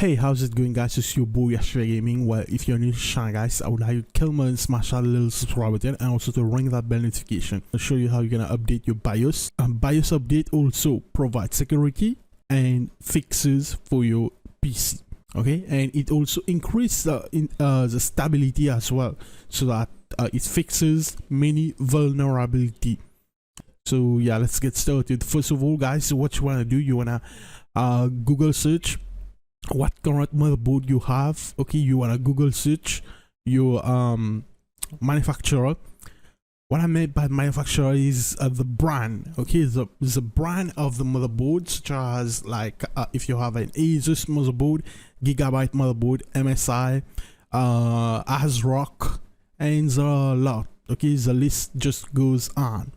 Hey, how's it going, guys? It's your boy YashvirGaming. Well, if you're new to the channel, guys, I would like you to kill me and smash that little subscribe button and also to ring that bell notification. I'll show you how you're gonna update your BIOS. BIOS update also provides security and fixes for your PC. Okay, and it also increases the stability as well, so that it fixes many vulnerability. So yeah, let's get started. First of all, guys, what you wanna do, you wanna Google search what current motherboard you have. Okay, you wanna Google search your manufacturer. What I meant by manufacturer is the brand. Okay, the brand of the motherboard, such as like if you have an Asus motherboard, Gigabyte motherboard, MSI, asrock, and a lot. Okay, the list just goes on.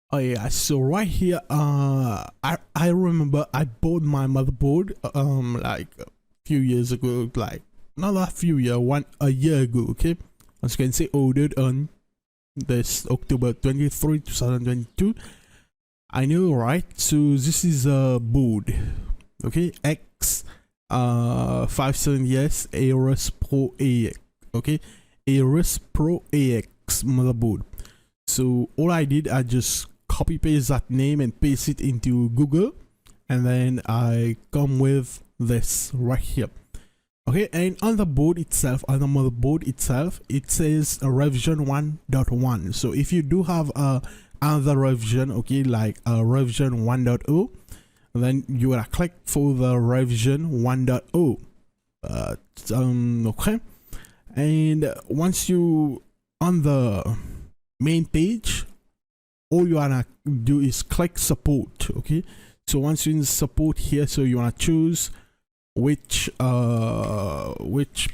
Oh yeah, so right here, I remember I bought my motherboard like a few years ago, like not a few years, a year ago. Okay, as you can see, ordered on this October 23, 2022. I know, right? So this is a board, okay, X 570S Aorus Pro AX. Okay, Aorus Pro AX motherboard. So all I did, I just copy paste that name and paste it into Google, and then I come with this right here. Okay, and on the board itself, on the motherboard itself, it says a revision 1.1. so if you do have another revision, okay, like a revision 1.0, then you gotta click for the revision 1.0. Okay, and once you on the main page, all you wanna do is click support. Okay, so once you're in support here, so you wanna choose which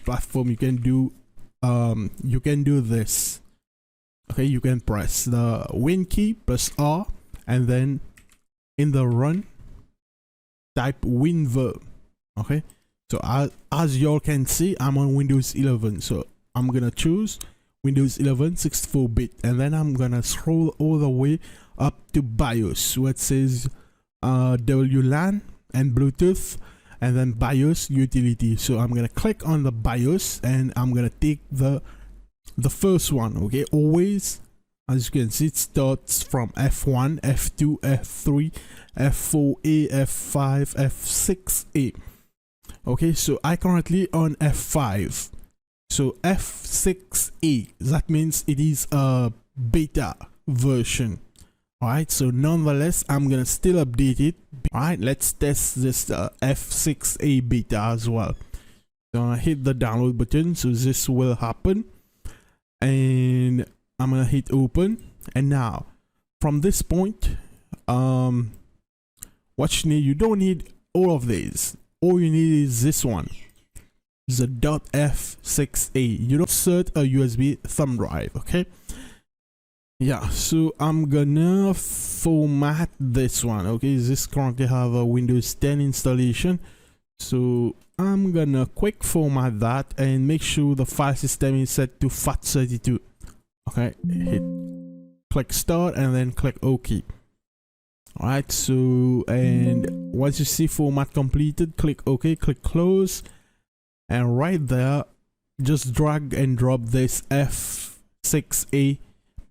platform you can do. You can do this. Okay, you can press the Win key plus R, and then in the run type WinVer. Okay, so as y'all can see, I'm on Windows 11, so I'm gonna choose Windows 11 64-bit, and then I'm gonna scroll all the way up to BIOS, where it says WLAN and Bluetooth, and then BIOS utility. So I'm gonna click on the BIOS, and I'm gonna take the first one. Okay, always, as you can see, it starts from F1, F2, F3, F4A, F5, F6A. Okay, so I currently on F5. So F6A, that means it is a beta version. Alright, so nonetheless, I'm gonna still update it. Alright, let's test this F6A beta as well. So I hit the download button, so this will happen, and I'm gonna hit open. And now from this point, what you need, you don't need all of these. All you need is this one, the .f6a. you don't insert a USB thumb drive. Okay, yeah, so I'm gonna format this one. Okay, this currently have a Windows 10 installation, so I'm gonna quick format that and make sure the file system is set to FAT32. Okay, click start and then click OK. All right, so and once you see format completed, click OK, click close. And right there, just drag and drop this F6A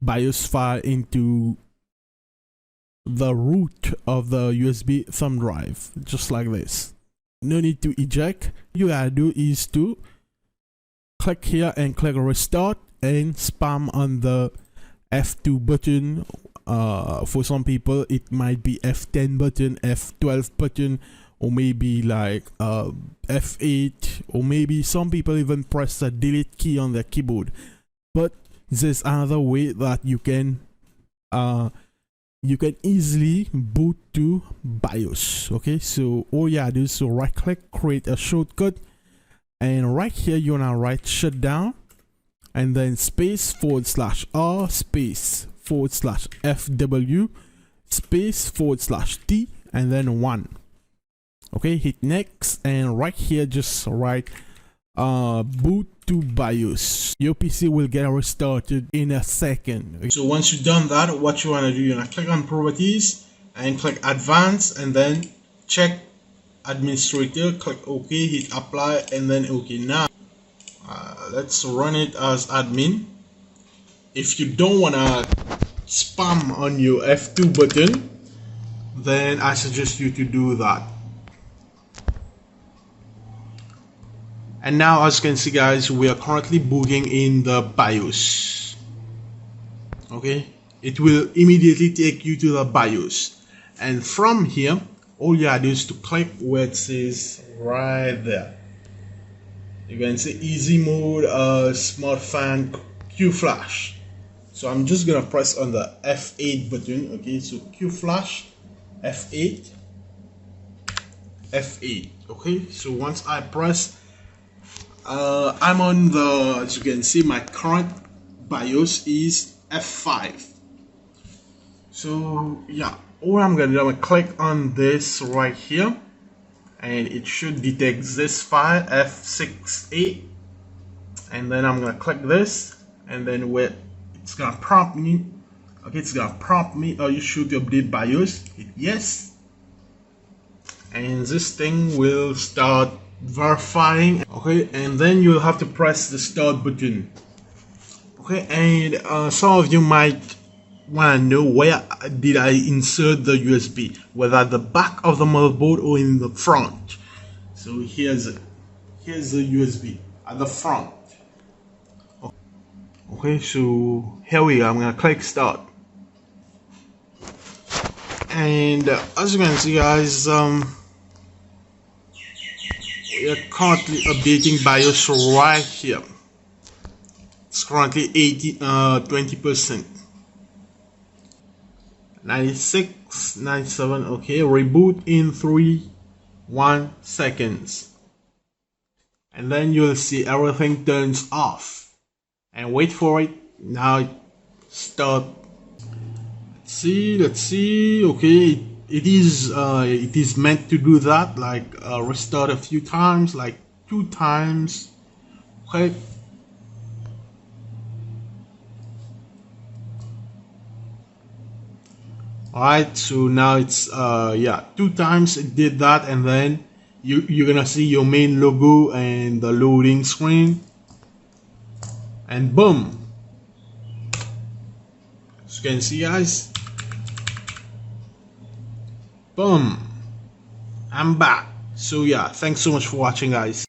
BIOS file into the root of the USB thumb drive, just like this. No need to eject. You gotta do is to click here and click restart and spam on the F2 button. For some people, it might be F10 button, F12 button, or maybe like F8, or maybe some people even press the delete key on their keyboard. But there's another way that you can easily boot to BIOS. Okay, so all you gotta do is to right click, create a shortcut, and right here you wanna write shutdown, and then space /R space /FW space /T, and then 1. Okay, hit next, and right here just write boot to BIOS. Your PC will get restarted in a second. Okay. So once you've done that, what you want to do, you're gonna click on properties and click advanced, and then check administrator, click OK, hit apply, and then OK. Now let's run it as admin. If you don't want to spam on your F2 button, then I suggest you to do that. And now, as you can see guys, we are currently booting in the BIOS. Okay, it will immediately take you to the BIOS, and from here all you have to do is to click where it says right there. You can see easy mode, smart fan, Q flash. So I'm just gonna press on the F8 button. Okay, so Q flash, F8, F8. Okay, so once I press, I'm on the, as you can see, my current BIOS is F5. So yeah, all I'm gonna do, I'm gonna click on this right here, and it should detect this file F68, and then I'm gonna click this, and then where it's gonna prompt me. Okay, it's gonna prompt me, are you sure to update BIOS? Hit yes, and this thing will start verifying. Okay, and then you'll have to press the start button. Okay, and some of you might want to know, where did I insert the USB, whether at the back of the motherboard or in the front. So here's the USB at the front. Okay, so here we go. I'm gonna click start, and as you can see guys, we are currently updating BIOS right here. It's currently 20%, 96, 97. Okay, reboot in 1 seconds, and then you'll see everything turns off. And wait for it. Now it start. Let's see. Okay, it is meant to do that, like restart a few times, like 2 times. Okay. Alright, so now it's yeah, 2 times it did that, and then you're gonna see your main logo and the loading screen, and boom, as you can see guys, boom, I'm back. So yeah, thanks so much for watching guys.